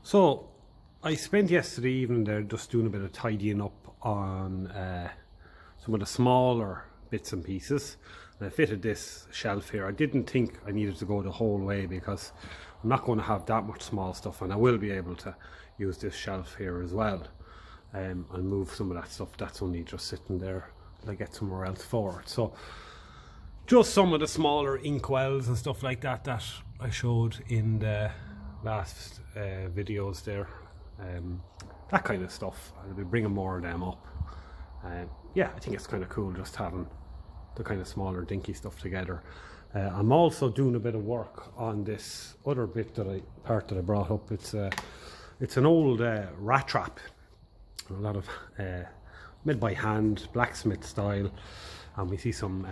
So I spent yesterday evening there just doing a bit of tidying up on some of the smaller bits and pieces, and I fitted this shelf here. I didn't think I needed to go the whole way because I'm not going to have that much small stuff, and I will be able to use this shelf here as well. I'll move some of that stuff that's only just sitting there till I get somewhere else for it. So just some of the smaller inkwells and stuff like that that I showed in the last videos there, that kind of stuff. I'll be bringing more of them up. Yeah, I think it's kind of cool just having the kind of smaller dinky stuff together. I'm also doing a bit of work on this other bit part that I brought up. It's an old rat trap, a lot of made by hand, blacksmith style, and we see some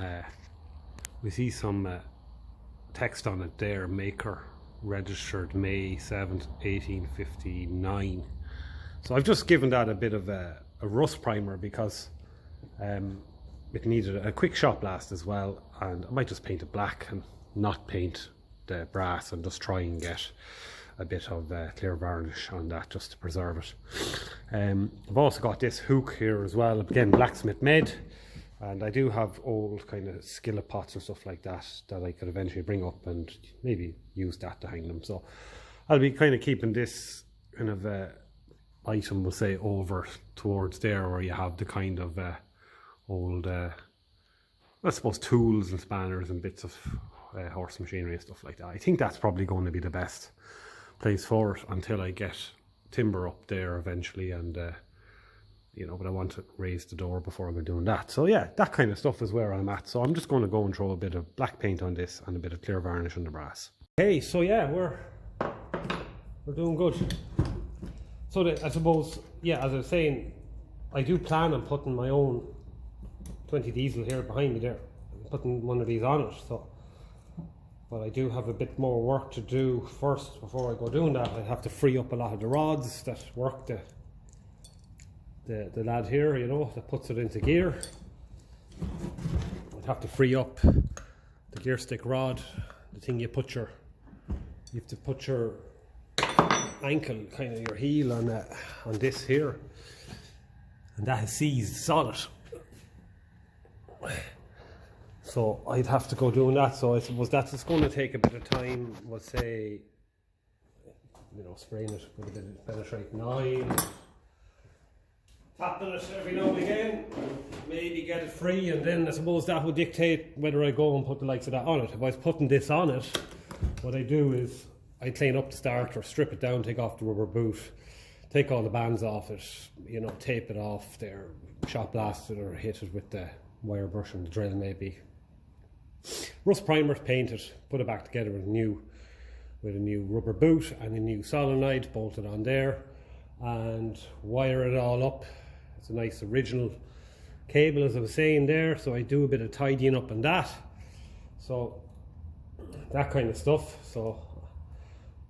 text on it there, maker registered May 7th 1859. So I've just given that a bit of a rust primer because it needed a quick shot blast as well, and I might just paint it black and not paint the brass and just try and get a bit of clear varnish on that just to preserve it. I've also got this hook here as well, again blacksmith made, and I do have old kind of skillet pots and stuff like that that I could eventually bring up and maybe use that to hang them. So I'll be kind of keeping this kind of item, we'll say, over towards there where you have the kind of old I suppose tools and spanners and bits of horse machinery and stuff like that. I think that's probably going to be the best place for it until I get timber up there eventually, and you know, but I want to raise the door before I go doing that. So yeah, that kind of stuff is where I'm at. So I'm just going to go and throw a bit of black paint on this and a bit of clear varnish on the brass. Okay, so yeah, we're doing good. So I suppose, yeah, as I was saying, I do plan on putting my own 20 diesel here behind me there, putting one of these on it. So, but I do have a bit more work to do first before I go doing that. I have to free up a lot of the rods that work the lad here, you know, that puts it into gear. I'd have to free up the gear stick rod, the thing you have to put your ankle, kind of your heel on this here, and that is seized solid. So I'd have to go doing that. So I suppose that's just going to take a bit of time. We'll say, you know, spraying it with a bit of penetrating oil, tapping it every now and again, maybe get it free, and then I suppose that would dictate whether I go and put the likes of that on it. If I was putting this on it, what I do is I clean up the starter, strip it down, take off the rubber boot, take all the bands off it, you know, tape it off there, shot blast it or hit it with the wire brush and the drill maybe. Rust primer, paint it, put it back together with a new rubber boot and a new solenoid bolted on there, and wire it all up. It's a nice original cable, as I was saying there, so I do a bit of tidying up on that. So that kind of stuff. So,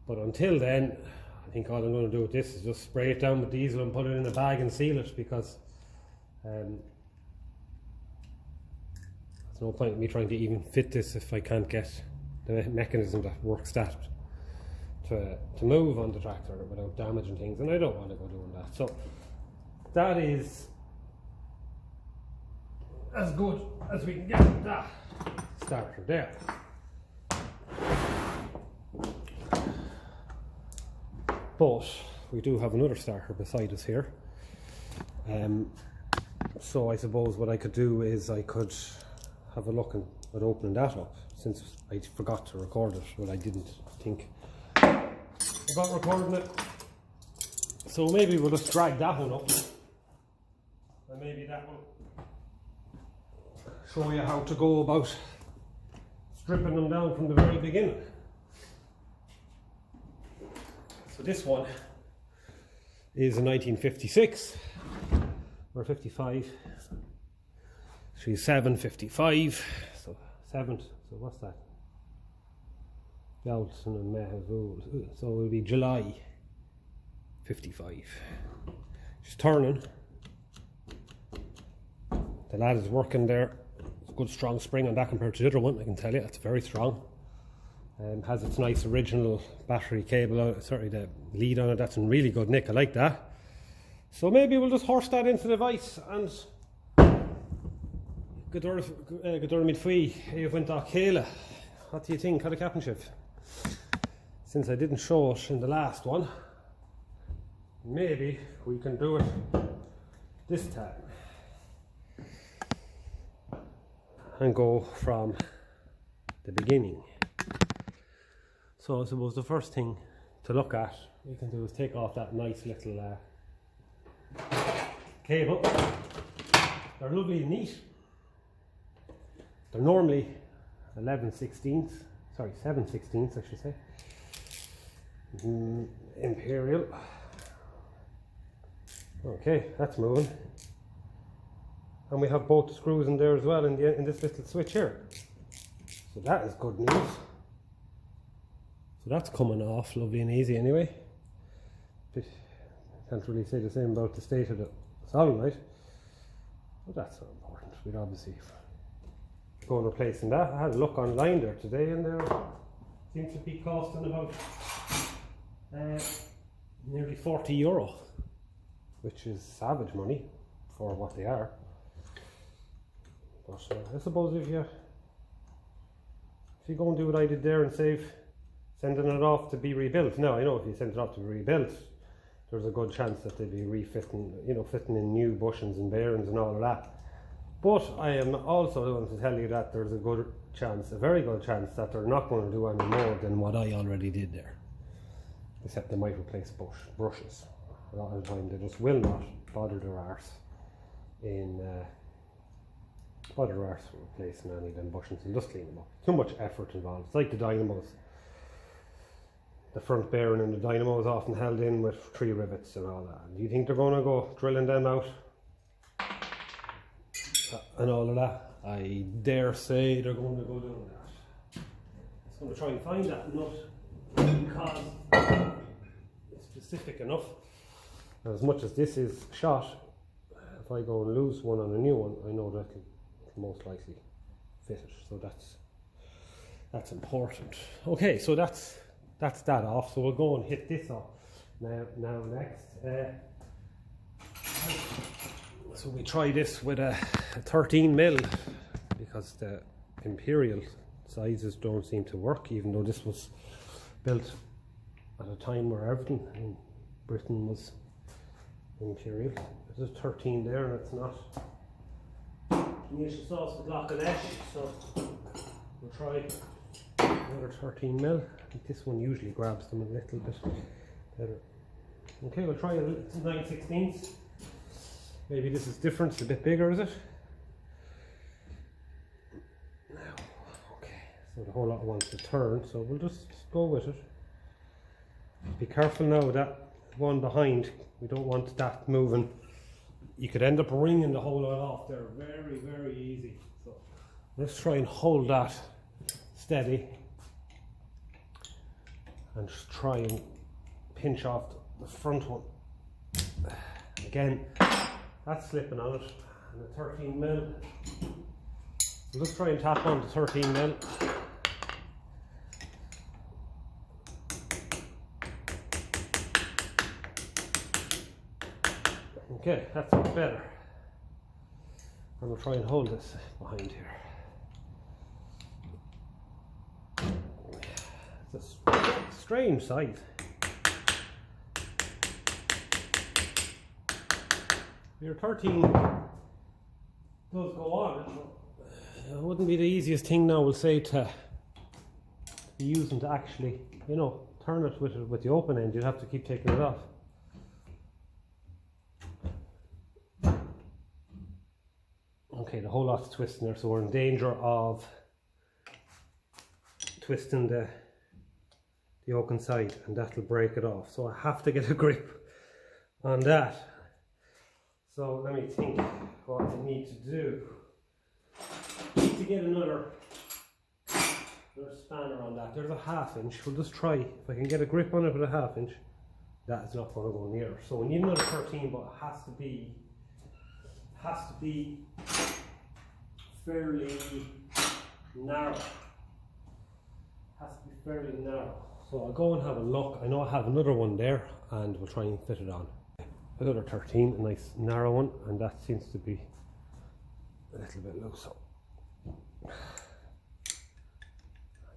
but until then, I think all I'm going to do with this is just spray it down with diesel and put it in a bag and seal it, because there's no point in me trying to even fit this if I can't get the mechanism that works that to move on the tractor without damaging things, and I don't want to go doing that. So that is as good as we can get that starter there. But we do have another starter beside us here. So I suppose what I could do is I could have a look at opening that up, since I forgot to record it. Well, I didn't think about recording it. So maybe we'll just drag that one up, and maybe that one show you how to go about stripping them down from the very beginning. So this one is a 1956 or 55. She's 755. So 7th. So what's that? Galton and Mehavul. So it will be July 55. She's turning. The lad is working there. It's a good strong spring on that compared to the other one, I can tell you. It's very strong. Has its nice original battery cable, sorry, the lead on it, that's in really good nick, I like that. So maybe we'll just horse that into the vise and Godor mid fui, you've went to Kayla. What do you think of the captain shift? Since I didn't show it in the last one, maybe we can do it this time and go from the beginning. So I suppose the first thing to look at we can do is take off that nice little cable. They're lovely and neat. They're normally 7/16 I should say. Imperial. Okay, that's moving. And we have both the screws in there as well in this little switch here. So that is good news. So that's coming off lovely and easy anyway. Can't really say the same about the state of the solenoid, but that's not important. We'd obviously go and replacing that. I had a look online there today and there seems to be costing about nearly €40, which is savage money for what they are. But I suppose if you go and do what I did there and save sending it off to be rebuilt. Now I know if you send it off to be rebuilt, there's a good chance that they'll be refitting, fitting in new bushings and bearings and all of that. But I am also going to tell you that there's a very good chance that they're not going to do any more than what I already did there. Except they might replace brushes. A lot of the time they just will not bother their arse replacing any of them bushings and just clean them up. Too much effort involved. It's like the dynamos. The front bearing and the dynamo is often held in with 3 rivets and all that. Do you think they're going to go drilling them out and all of that? I dare say they're going to go doing that. I'm just going to try and find that nut because it's specific enough. As much as this is shot, if I go and lose one on a new one, I know that it'll most likely fit it. So that's important. Okay, so that's that off. So we'll go and hit this off now next. So we try this with a 13mm because the Imperial sizes don't seem to work, even though this was built at a time where everything in Britain was Imperial. There's a 13 there and it's not initial sauce with lock and edge, so we'll try another 13mm. I think this one usually grabs them a little bit better. Okay, we'll try a 9/16. Maybe this is different, it's a bit bigger, is it? Now, okay, so the whole lot wants to turn, so we'll just go with it. Be careful now, that one behind, we don't want that moving. You could end up wringing the whole lot off there, very, very easy. So let's try and hold that steady and just try and pinch off the front one. Again, that's slipping on it, and the 13mm. We'll just try and tap on the 13mm. Okay, that's much better. And we'll try and hold this behind here. It's a strange size. Your 13 does go on. It wouldn't be the easiest thing now, we'll say, to be using to actually, turn it with the open end. You'd have to keep taking it off. Okay, the whole lot's twisting there, so we're in danger of twisting the yoke inside, and that'll break it off. So I have to get a grip on that. So let me think what I need to do. I need to get another spanner on that. There's a 1/2 inch. We'll just try. If I can get a grip on it with a 1/2 inch, that is not going to go near. So we need another 13, but it has to be fairly narrow. Has to be very narrow. So I'll go and have a look. I know I have another one there and we'll try and fit it on. Another 13, a nice narrow one, and that seems to be a little bit loose. I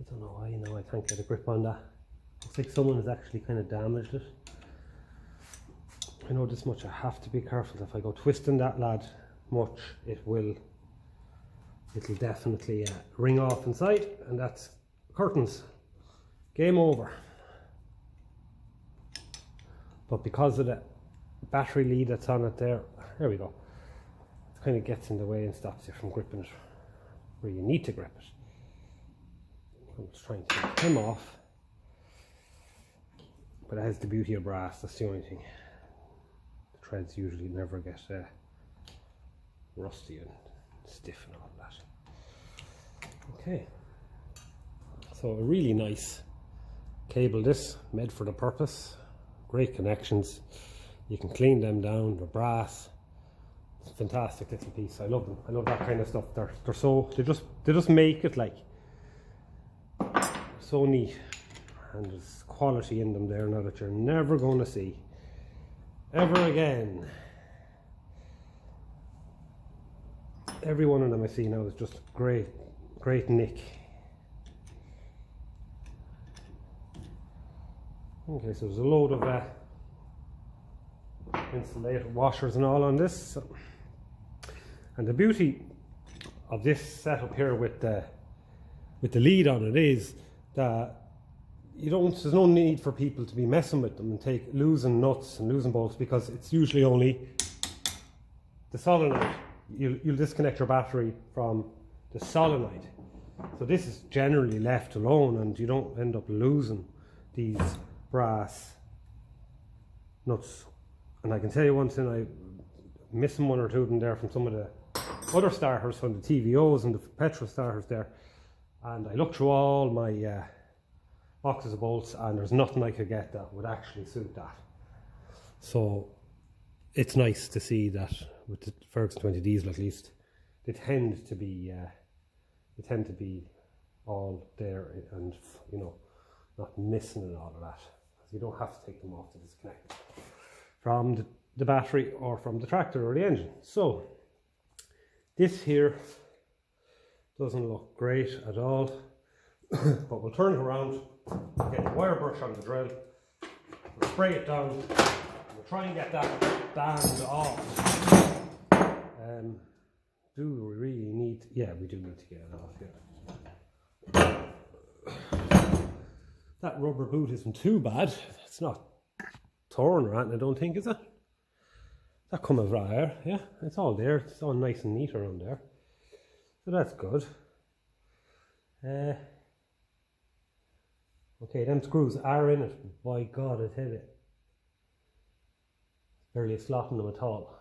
don't know why, I can't get a grip on that. Looks like someone has actually kind of damaged it. I know this much, I have to be careful. If I go twisting that lad much, it'll definitely ring off inside, and that's curtains. Game over. But because of the battery lead that's on it there we go. It kind of gets in the way and stops you from gripping it where you need to grip it. I'm just trying to get him off. But it has the beauty of brass, that's the only thing. The threads usually never get rusty and stiff and all that. Okay. So a really nice cable, this, made for the purpose. Great connections. You can clean them down, they're brass. It's a fantastic little piece. I love them. I love that kind of stuff. They're so, they just make it like so neat, and there's quality in them there now that you're never going to see ever again. Every one of them I see now is just great nick. Okay, so there's a load of insulated washers and all on this. And the beauty of this setup here with the lead on it is that there's no need for people to be messing with them and losing nuts and losing bolts, because it's usually only the solenoid. You'll disconnect your battery from the solenoid. So this is generally left alone and you don't end up losing these brass nuts. And I can tell you one thing, I'm missing one or two of them there from some of the other starters, from the TVOs and the petrol starters there. And I looked through all my boxes of bolts and there's nothing I could get that would actually suit that. So it's nice to see that with the Ferguson 20 diesel, at least, they tend to be all there and, not missing and all of that. You don't have to take them off to disconnect from the battery or from the tractor or the engine. So this here doesn't look great at all, but we'll turn it around, get the wire brush on the drill, we'll spray it down, and we'll try and get that band off. Do we really need? Yeah, we do need to get it off. Yeah. That rubber boot isn't too bad. It's not torn or anything, I don't think, is it? That come of wire, yeah. It's all there. It's all nice and neat around there. So that's good. Okay, them screws are in it. By God, I tell you. Barely a slot in them at all.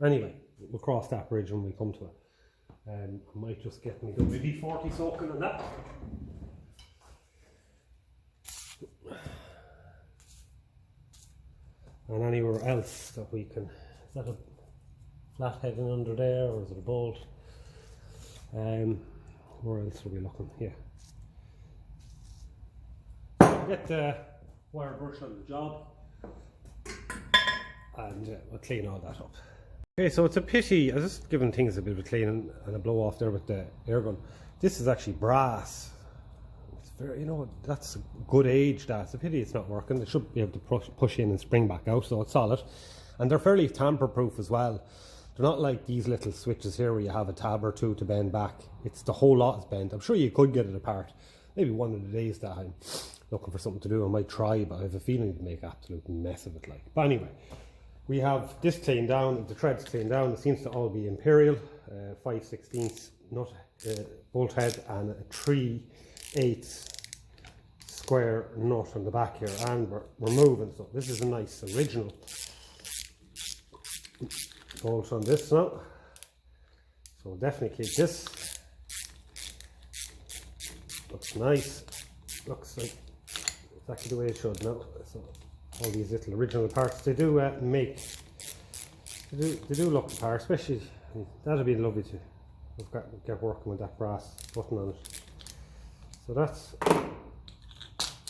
Anyway, we'll cross that bridge when we come to it. I might just get me WD-40 soaking on that. And anywhere else that we can, is that a flathead in under there, or is it a bolt? Where else are we looking? Yeah. Get the wire brush on the job and we'll clean all that up. Okay, so it's a pity, I was just giving things a bit of a clean and a blow off there with the air gun. This is actually brass. It's very, that's a good age. That's a pity it's not working. They should be able to push in and spring back out, so it's solid. And they're fairly tamper proof as well. They're not like these little switches here where you have a tab or two to bend back. It's the whole lot is bent. I'm sure you could get it apart. Maybe one of the days that I'm looking for something to do, I might try, but I have a feeling it'd make an absolute mess of it. But anyway, we have this cleaned down, the threads cleaned down. It seems to all be imperial, 5/16 nut bolt head and a 3/8 square nut on the back here, and we're moving. So this is a nice original bolt on this now. So we'll definitely keep this. Looks nice. Looks like exactly the way it should now. So all these little original parts, they do they do look the part, especially that'd be lovely to get working with that brass button on it. So that's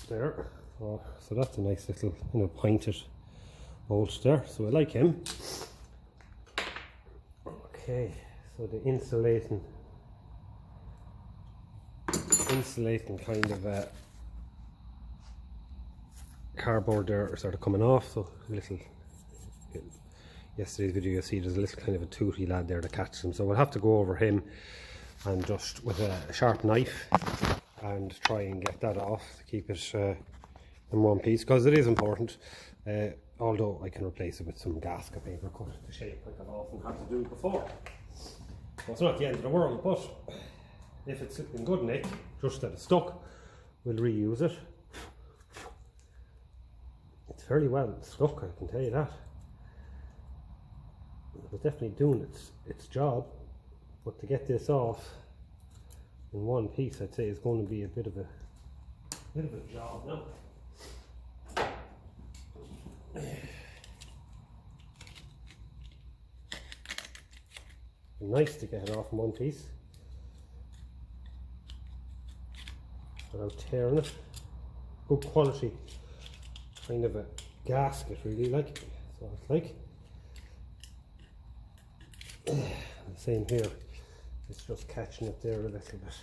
there. So that's a nice little, you know, pointed bolt there. So I like him. Okay, so the insulating kind of cardboard there are sort of coming off. So little, yesterday's video you see there's a little kind of a tooty lad there to catch them. So we'll have to go over him and just with a sharp knife and try and get that off to keep it in one piece, because it is important. Although I can replace it with some gasket paper cut to shape like I've often had to do before. So it's not the end of the world, but if it's in good nick, just that it's stuck, we'll reuse it. It's very well stuck, I can tell you that. It's definitely doing its job, but to get this off in one piece, I'd say is going to be a bit of a job now. Nice to get it off in one piece without tearing it. Good quality kind of a gasket, really, like, so it's like. The same here, it's just catching it there a little bit.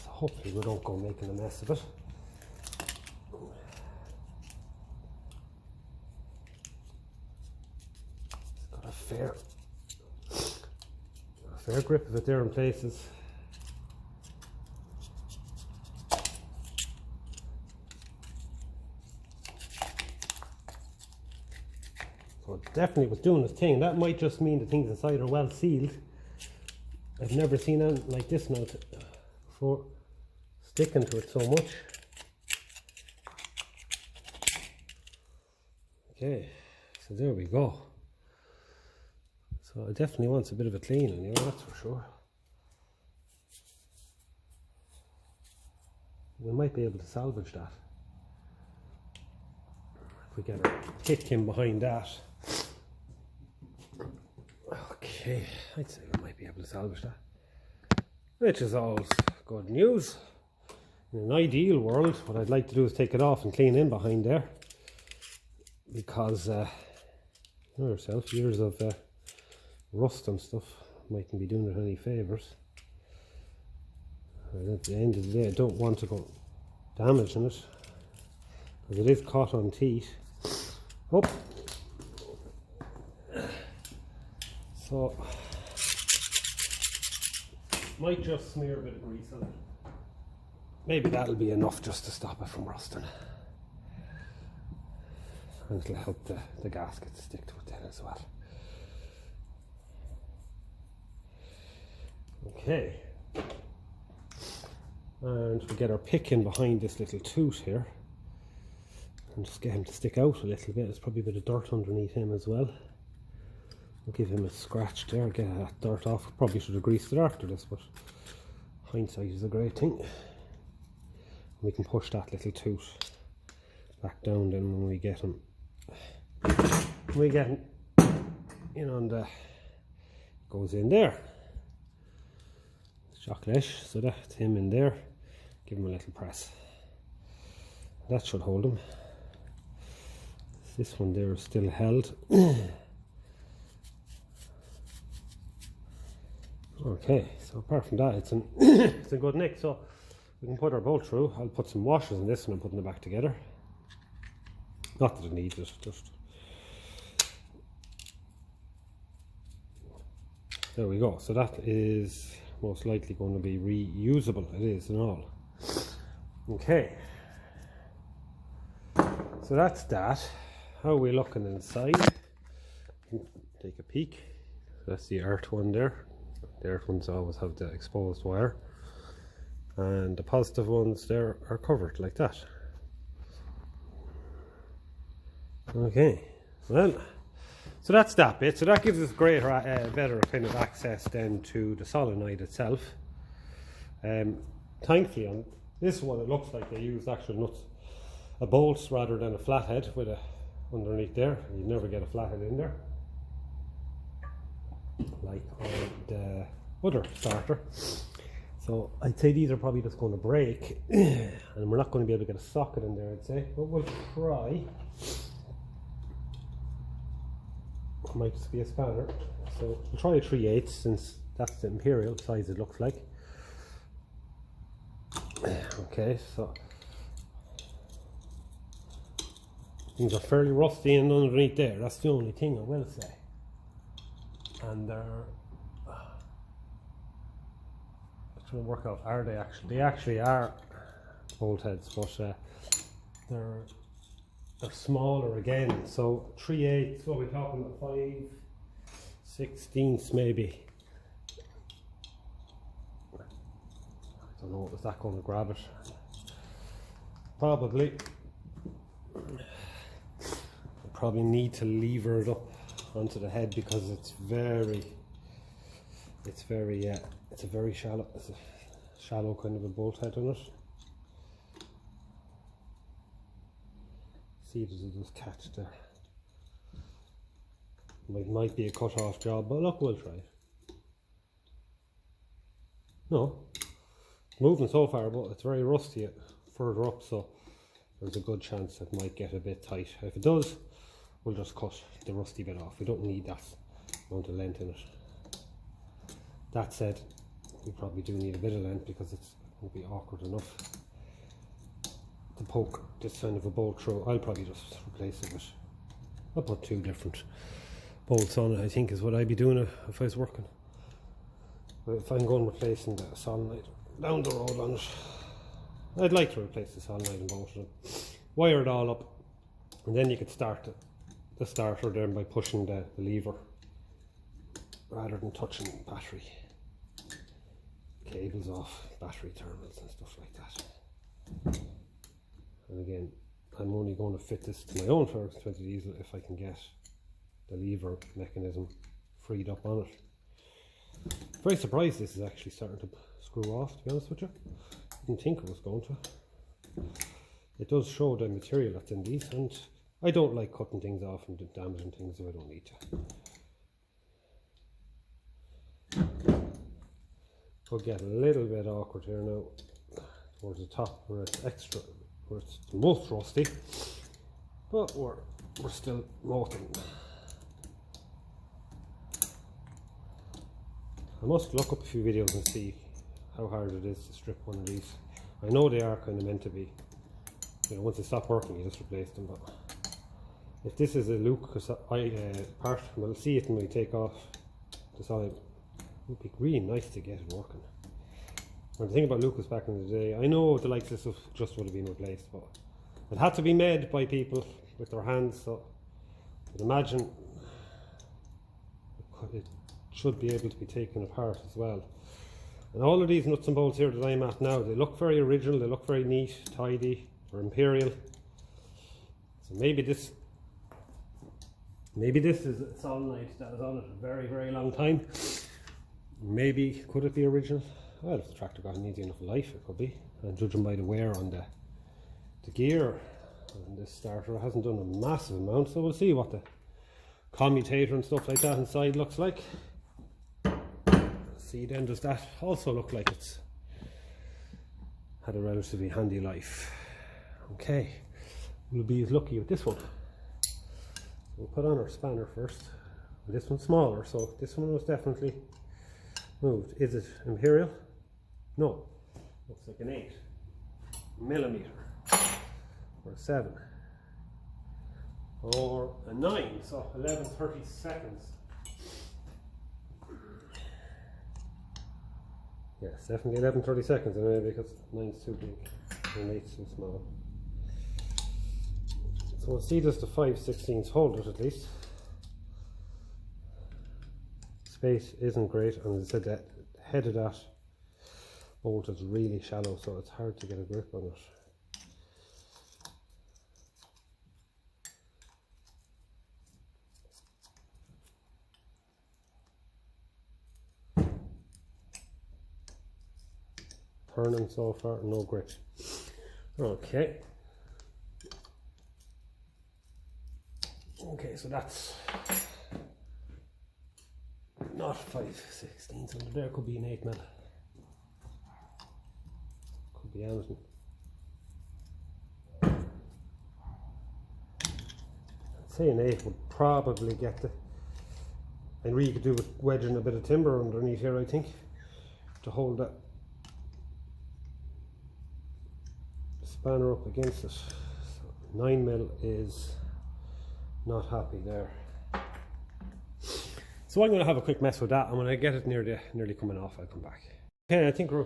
So hopefully we don't go making a mess of it. It's got a fair grip of it there in places. So it definitely was doing its thing. That might just mean the things inside are well sealed. I've never seen anything like this now before, sticking to it so much. Okay, so there we go. So it definitely wants a bit of a cleaning, you know, that's for sure. We might be able to salvage that if we get a kick in behind that. Okay, I'd say we might be able to salvage that, which is all good news. In an ideal world, what I'd like to do is take it off and clean in behind there, because you know yourself, years of rust and stuff mightn't be doing it any favours. And at the end of the day, I don't want to go damaging it, because it is caught on teeth. Oh. So might just smear a bit of grease on it. Maybe that'll be enough just to stop it from rusting. And it'll help the gasket stick to it then as well. Okay. And we get our pick in behind this little tooth here. And just get him to stick out a little bit. There's probably a bit of dirt underneath him as well. We'll give him a scratch there, get that dirt off. Probably should have greased it after this, but hindsight is a great thing. We can push that little tooth back down then when we get him. We get him in on the, goes in there. Chocolate, so that's him in there. Give him a little press. That should hold him. This one there is still held. Okay, so apart from that, it's it's a good nick, so we can put our bolt through. I'll put some washers in this one and putting it back together. Not that it needs it, just there we go. So that is most likely going to be reusable. It is and all. Okay, so that's that. How are we looking inside? Take a peek. That's the earth one there. The earth ones always have the exposed wire, and the positive ones there are covered like that. Okay, well, so that's that bit. So that gives us greater, better kind of access then to the solenoid itself. Thankfully on this one it looks like they used actual nuts, bolts rather than a flathead with a underneath there. You'd never get a flathead in there like on the other starter. So I'd say these are probably just going to break, and we're not going to be able to get a socket in there, I'd say, but we'll try. Might just be a spanner, so we'll try a 3/8 since that's the imperial size it looks like. Okay, so things are fairly rusty and underneath there, that's the only thing I will say. And they're trying to work out, are they actually? They actually are bolt heads, but they're smaller again. So 3/8, what we're talking about, 5/16 maybe. I don't know, is that going to grab it? Probably. I probably need to lever it up onto the head because it's a very shallow, it's a shallow kind of a bolt head on it. See, does it just catch there? Might be a cut off job, but look, we'll try it. No, moving so far, but it's very rusty further up, so there's a good chance it might get a bit tight. If it does, we'll just cut the rusty bit off. We don't need that amount of length in it. That said, we probably do need a bit of length because it won't be awkward enough to poke this kind of a bolt through. I'll probably just replace it with, I'll put 2 different bolts on it, I think is what I'd be doing if I was working. But if I'm going replacing the solenoid down the road on it, I'd like to replace the solenoid and bolt it, wire it all up, and then you could start the starter then by pushing the lever rather than touching battery cables off battery terminals and stuff like that. And again, I'm only going to fit this to my own Ferguson 20 diesel if I can get the lever mechanism freed up on it. Very surprised this is actually starting to screw off, to be honest with you. Didn't think it was going to. It does show the material that's in these, and I don't like cutting things off and damaging things if I don't need to. Could get a little bit awkward here now towards the top where it's where it's the most rusty, but we're still motoring. I must look up a few videos and see how hard it is to strip one of these. I know they are kind of meant to be, you know, once they stop working you just replace them, but if this is a Lucas part, we'll see it when we take off the solid. It would be really nice to get it working. And the thing about Lucas back in the day, I know the likes of stuff just would have been replaced, but it had to be made by people with their hands, so I'd imagine it should be able to be taken apart as well. And all of these nuts and bolts here that I'm at now, they look very original, they look very neat, tidy, they're imperial. So maybe this is a solenoid that was on it a very, very long time. Maybe, could it be original? Well, if the tractor got an easy enough life, it could be. And judging by the wear on the gear, and this starter hasn't done a massive amount, so we'll see what the commutator and stuff like that inside looks like. See then, does that also look like it's had a relatively handy life? Okay, we'll be as lucky with this one. We'll put on our spanner first. This one's smaller, so this one was definitely moved. Is it imperial? No, looks like an 8mm or a 7 or a 9, so 11/32. Yes, definitely 11/32 anyway, because 9's too big and 8's too small. So we'll see does the 5/16 hold it at least. Space isn't great, and as I said, the head of that bolt is really shallow, so it's hard to get a grip on it. Turning so far, no grip. Okay. Okay, so that's not 5/16 under there, could be an 8mm. could be anything. I'd say an 8 would probably get the, and really could do with wedging a bit of timber underneath here, I think, to hold that spanner up against it. So 9mm is not happy there. So I'm going to have a quick mess with that, and when I get it nearly coming off, I'll come back. Okay, I think we're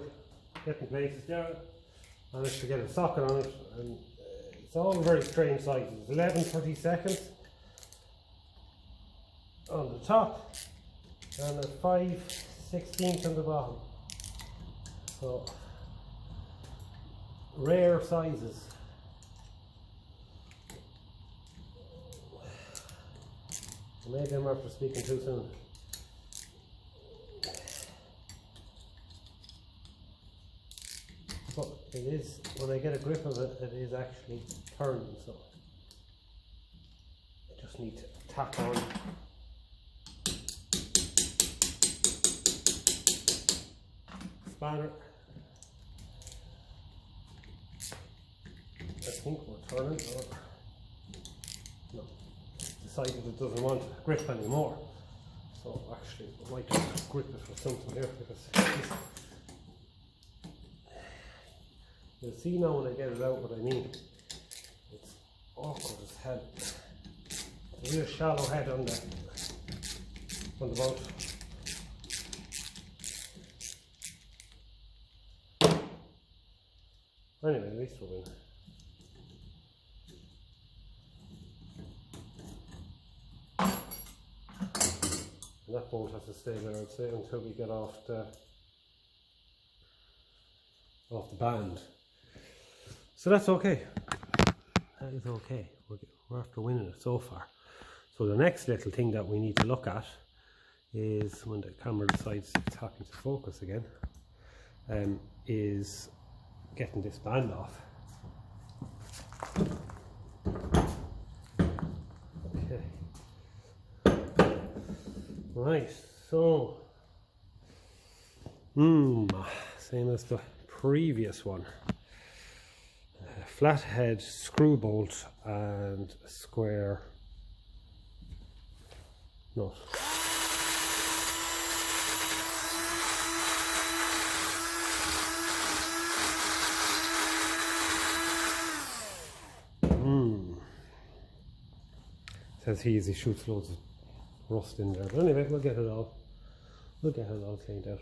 getting places there. I managed to get a socket on it, and it's all very strange sizes. 11/32 on the top, and a 5/16 on the bottom. So rare sizes. Maybe I'm after speaking too soon. But it is, when I get a grip of it, it is actually turning, so I just need to tap on. Spanner. I think we're turning, or no, decided it doesn't want grip anymore. So actually I might just grip it for something here, because you'll see now when I get it out what I mean. It's awkward as hell. There's a real shallow head on the boat. Anyway, at least we're in. And that bolt has to stay there, I'd say, until we get off the band. So that's okay. That is okay. We're after winning it so far. So the next little thing that we need to look at is, when the camera decides it's happy to focus again, is getting this band off. Okay. Right, so same as the previous one. Flathead screw bolt and a square nut. Says he shoots loads of rust in there, but anyway, we'll get it all cleaned out.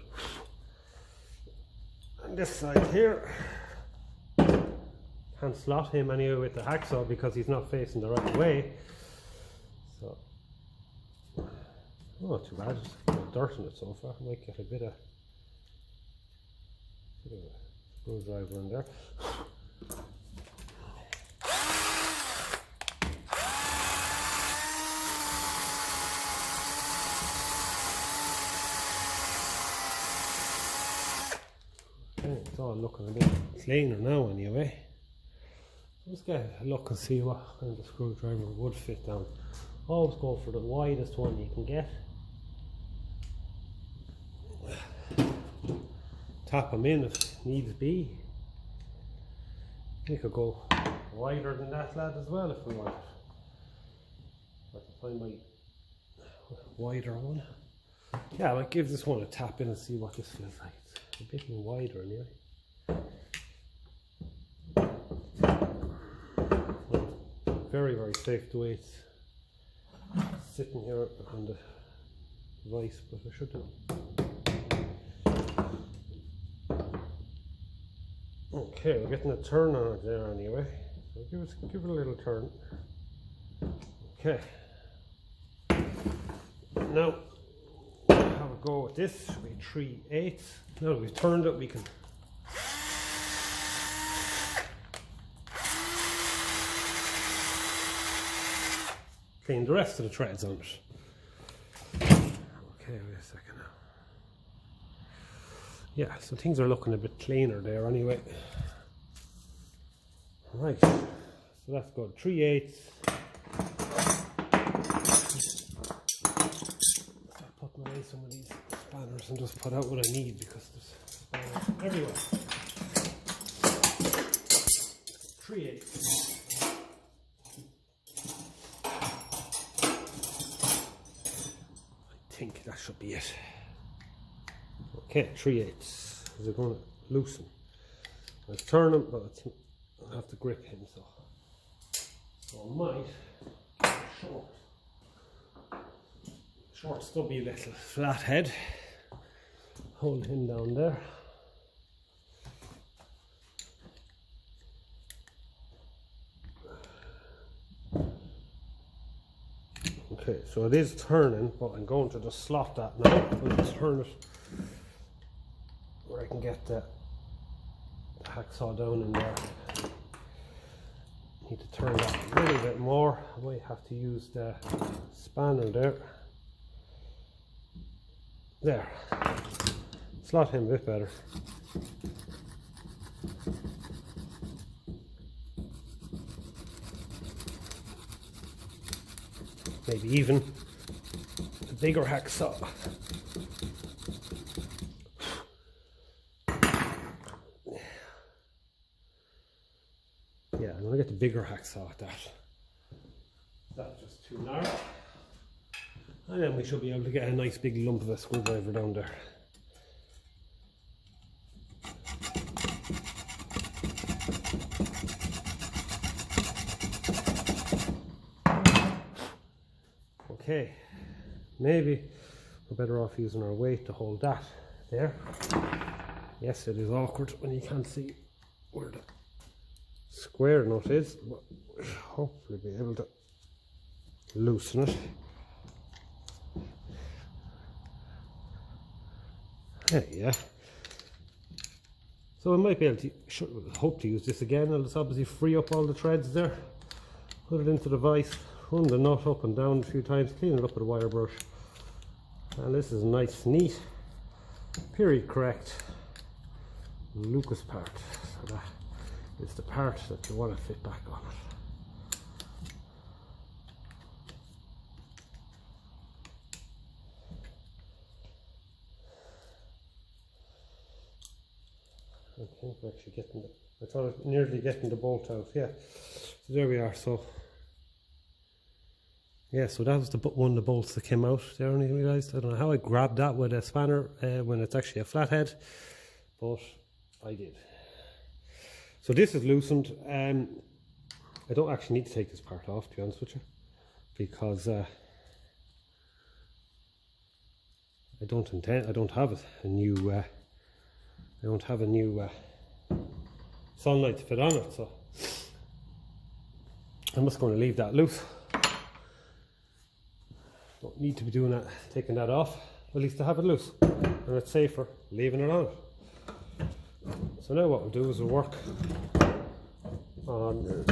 And this side here, can't slot him anyway with the hacksaw because he's not facing the right way. So, not too bad, just dirt in it so far. Might get a bit of a screwdriver in there. It's all looking a bit cleaner now anyway. Let's get a look and see what kind of screwdriver would fit down. Always go for the widest one you can get. Tap them in if needs be. We could go wider than that, lad, as well if we want. I have to find my wider one. Yeah, I might give this one a tap in and see what this feels like. It's a bit more wider anyway. Very, very safe the way it's sitting here on the device, but I should do. Okay, we're getting a turn on it there anyway. So give it a little turn. Okay. Now have a go with this. We 3/8. Now that we've turned it, we can clean the rest of the threads on it. Okay, wait a second now. Yeah, so things are looking a bit cleaner there anyway. Right, so that's good. 3/8. Start putting away some of these spanners and just put out what I need because there's spanners everywhere. 3/8. I think that should be it. Okay, 3/8. Is it going to loosen? Let's turn him, but I have to grip him, so I might get a short stubby little flat head. Hold him down there. Okay, so it is turning, but I'm going to just slot that now. I'll just turn it where I can get the hacksaw down in there. Need to turn that a little bit more. I might have to use the spanner there. There. Slot him a bit better. Maybe even a bigger hacksaw. Yeah, I'm gonna get the bigger hacksaw at that. That's just too narrow. And then we should be able to get a nice big lump of a screwdriver down there. Okay, maybe we're better off using our weight to hold that there. Yes, it is awkward when you can't see where the square nut is, but we'll hopefully be able to loosen it. There, yeah. So I might be able to, hope to use this again. I'll just obviously free up all the threads there, put it into the vise, run the nut up and down a few times, clean it up with a wire brush. And this is nice, neat, period correct Lucas part. So that is the part that you want to fit back on it. I think we're actually getting the, I thought I was nearly getting the bolt out, yeah. So there we are, so yeah, so that was the one of the bolts that came out there, and I realised, I don't know how I grabbed that with a spanner when it's actually a flathead, but I did. So this is loosened. I don't actually need to take this part off, to be honest with you, because I don't have a new sunlight to fit on it, so I'm just going to leave that loose. Don't need to be doing that, taking that off. At least I have it loose, and it's safer leaving it on. So now what we'll do is we'll work on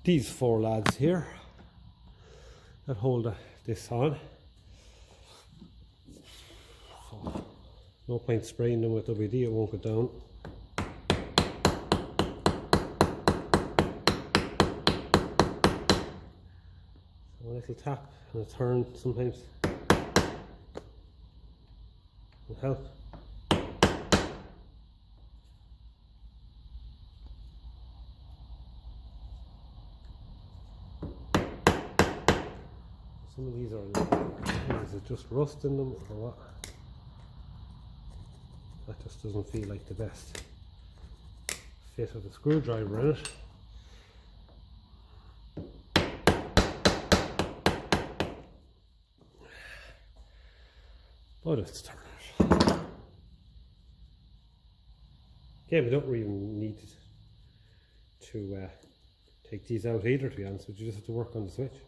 these four lads here that hold this on. So no point spraying them with WD, it won't go down. So a little tap and a turn sometimes will help. Some of these are, is it just rust in them or what? That just doesn't feel like the best fit of a screwdriver in it. But it's turned. Okay, we don't really need to take these out either, to be honest, but you just have to work on the switch.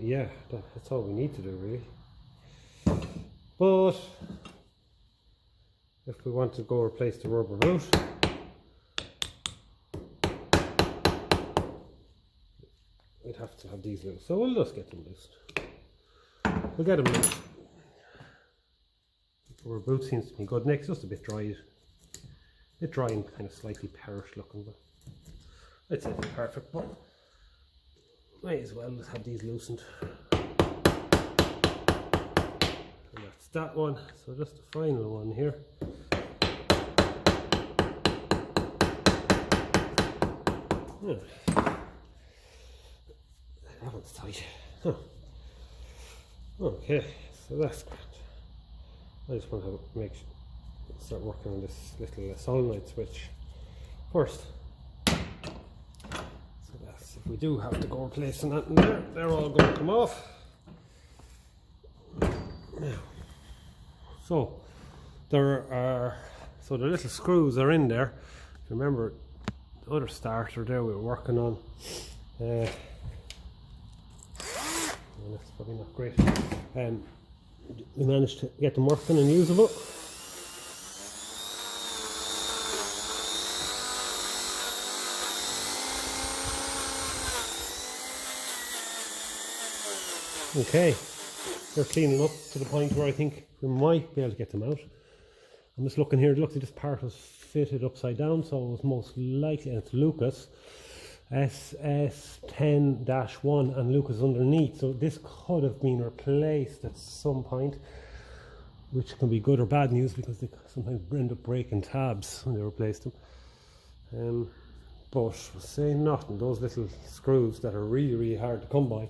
Yeah, that's all we need to do really. But if we want to go replace the rubber boot, we'd have to have these loose. So we'll just get them loose. We'll get them loose. The rubber boot seems to be good. Next, just a bit dry. A bit dry and kind of slightly perished looking, but I'd say they're perfect. But might as well just have these loosened. And that's that one. So just the final one here. Yeah. That one's tight. Huh. Okay, so that's good. I just want to start working on this little solenoid switch first. So that's, if we do have to go replacing that in there, they're all going to come off. Now, so the little screws are in there. Remember the other starter there we were working on. That's probably not great. We managed to get them working and usable. Okay, they're cleaning up to the point where I think we might be able to get them out. I'm just looking here, it looks like this part was fitted upside down, so it was most likely, and it's Lucas SS10-1 and Lucas underneath, so this could have been replaced at some point, which can be good or bad news because they sometimes end up breaking tabs when they replace them. But saying nothing, those little screws that are really hard to come by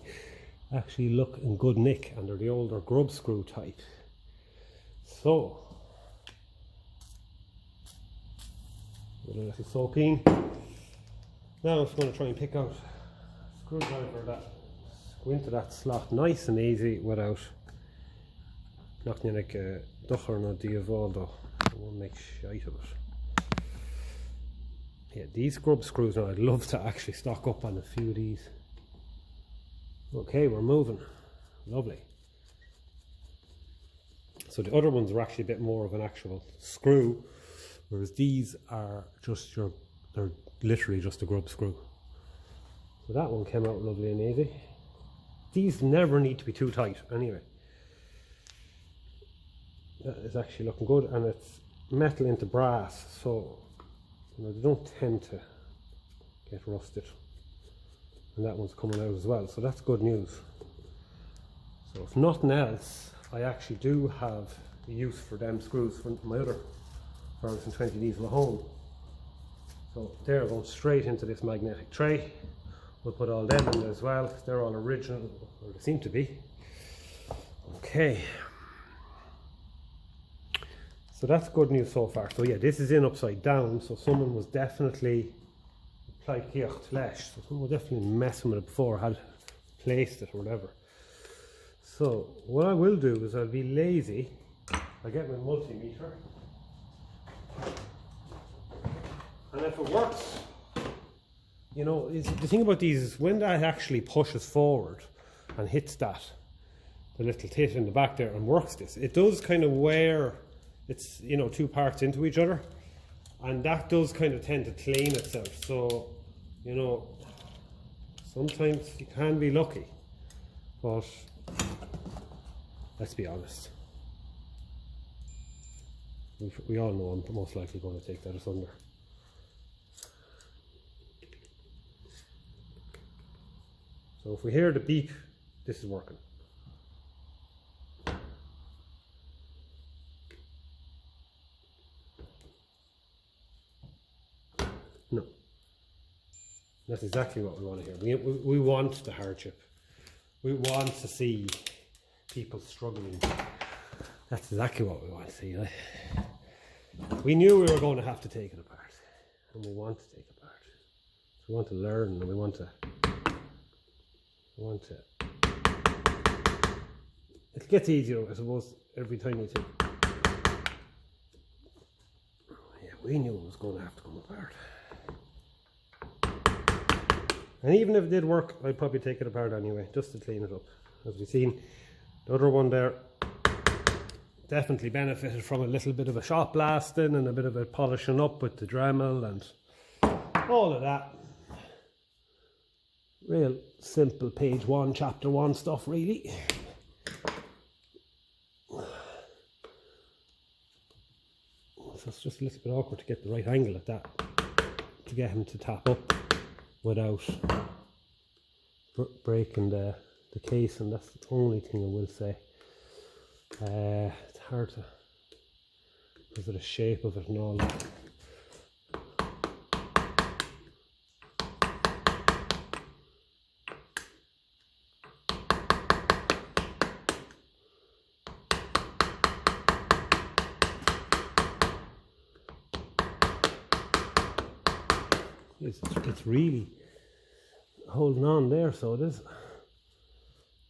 actually look in good nick, and they're the older grub screw type. So a little soaking. Now I'm just going to try and pick out a screwdriver that go into that slot nice and easy without knocking like a ducher or diavoldo. I won't make shite of it. Yeah, these grub screws now, I'd love to actually stock up on a few of these. Okay, we're moving. Lovely. So the other ones are actually a bit more of an actual screw, whereas these are just they're literally just a grub screw. So that one came out lovely and easy. These never need to be too tight anyway. That is actually looking good, and it's metal into brass, so they don't tend to get rusted. And that one's coming out as well, so that's good news. So if nothing else, I actually do have a use for them screws for my other Ferguson 20 diesel at home. So they're going straight into this magnetic tray. We'll put all them in as well. They're all original, or they seem to be. Okay. So that's good news so far. So yeah, this is in upside down, so someone was definitely so someone was definitely messing with it before, had placed it or whatever. So what I will do is I'll be lazy. I'll get my multimeter, and if it works, you know, the thing about these is when that actually pushes forward and hits that, the little tit in the back there, and works this, it does kind of wear, it's, you know, two parts into each other, and that does kind of tend to clean itself. So, you know, sometimes you can be lucky, but let's be honest, we all know I'm most likely going to take that asunder. So if we hear the beep, this is working. No. That's exactly what we want to hear. We want the hardship. We want to see people struggling. That's exactly what we want to see. We knew we were going to have to take it apart, and we want to take it apart. So we want to learn, and we want to. It gets easier, I suppose, every time we take it. Yeah, we knew it was going to have to come apart. And even if it did work, I'd probably take it apart anyway, just to clean it up. As we've seen, the other one there definitely benefited from a little bit of a shot blasting and a bit of a polishing up with the Dremel and all of that. Real simple page 1, chapter 1 stuff, really. So it's just a little bit awkward to get the right angle at that, to get him to tap up without breaking the case, and that's the only thing I will say. It's hard to, because of the shape of it and all that. it's really holding on there, so it is.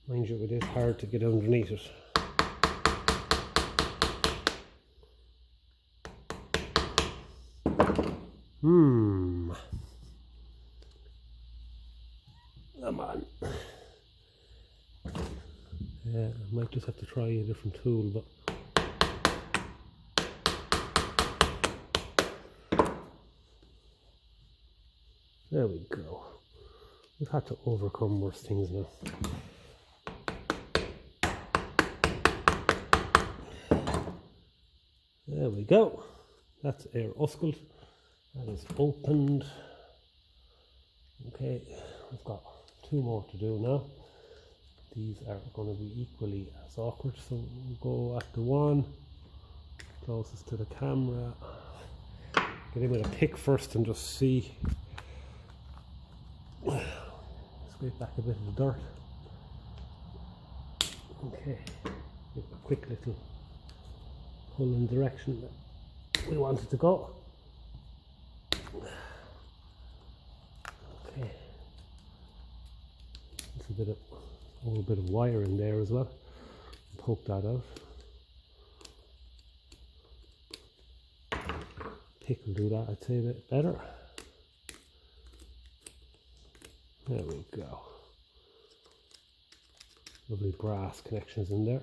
Mind you, it is hard to get underneath it. Come on. Yeah, I might just have to try a different tool, but there we go. We've had to overcome worse things now. There we go. That's our oscillate. That is opened. Okay, we've got 2 more to do now. These are going to be equally as awkward, so we'll go at the one closest to the camera. Get in with a pick first and just see. Scrape back a bit of the dirt. Okay, give a quick little pull in the direction that we want it to go. Okay, there's a little bit of wire in there as well. Poke that out. Pick will do that, I'd say, a bit better. There we go. Lovely brass connections in there.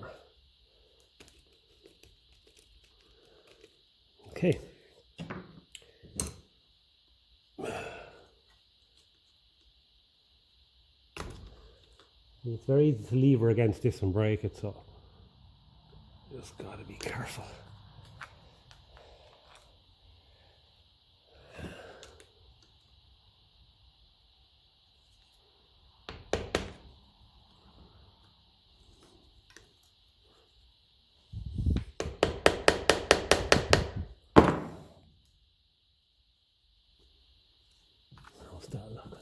Okay. It's very easy to lever against this and break it, so just gotta be careful. I'll start looking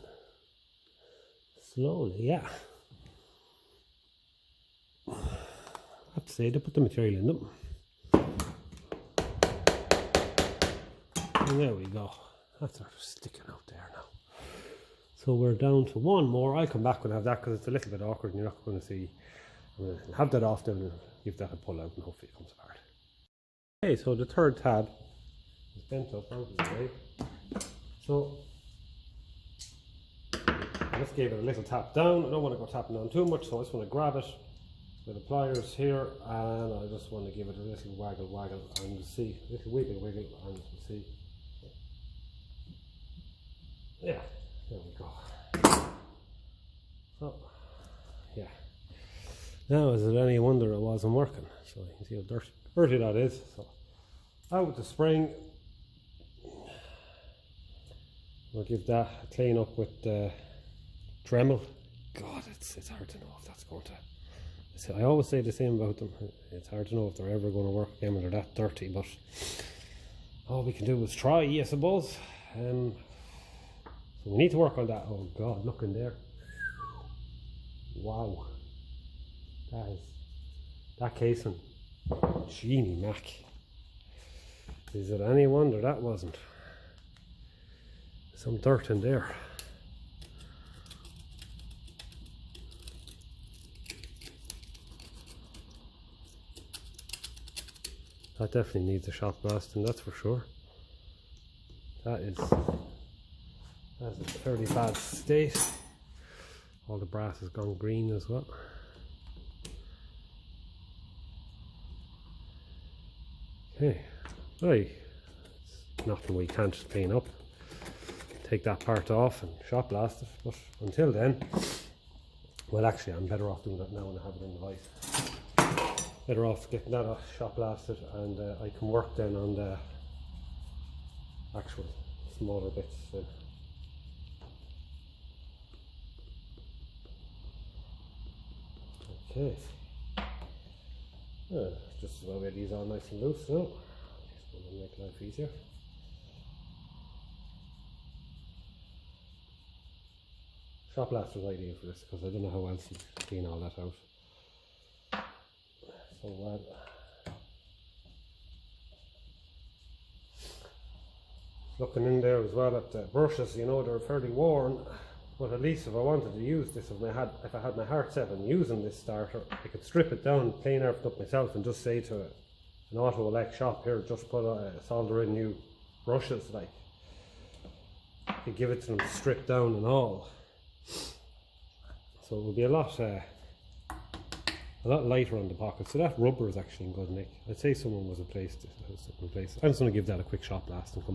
slowly, yeah. I have to say, they put the material in them. And there we go. That's sort of sticking out there now. So we're down to 1 more. I'll come back and have that because it's a little bit awkward and you're not going to see. I'm going to have that off then and give that a pull out and hopefully it comes apart. Okay, so the 3rd tab is bent up out of the way. So I just gave it a little tap down. I don't want to go tapping down too much, so I just want to grab it with the pliers here, and I just want to give it a little waggle and see, a little wiggle and we'll see. Yeah, there we go. So, yeah. Now, is it any wonder it wasn't working? So you can see how dirty that is. So, out with the spring. We'll give that a clean up with the Dremel. God, it's hard to know if that's going to. I always say the same about them. It's hard to know if they're ever going to work again when they're that dirty, but all we can do is try, I suppose. So we need to work on that. Oh God, look in there. Wow. That casing. Genie Mac. Is it any wonder that wasn't? Some dirt in there. That definitely needs a shot blasting, that's for sure. That's in a fairly bad state. All the brass has gone green as well. Okay, right. It's nothing we can't clean up. Take that part off and shot blast it, but until then, well, actually I'm better off doing that now when I have it in the vise. Better off getting that off, shot blasted, and I can work then on the actual smaller bits. Okay, just as well get these all nice and loose now. Just going to make life easier. Shot blaster's ideal for this because I don't know how else you clean all that out. So looking in there as well at the brushes, you know, they're fairly worn, but at least if I wanted to use this, if I had my heart set on using this starter, I could strip it down, plain earth up myself, and just say to an auto elect shop here, just put solder in new brushes, like, you give it to them stripped down and all. So it would be a lot lighter on the pocket. So that rubber is actually in good nick. I'd say someone was replaced it. I'm just going to give that a quick shot blast and come back.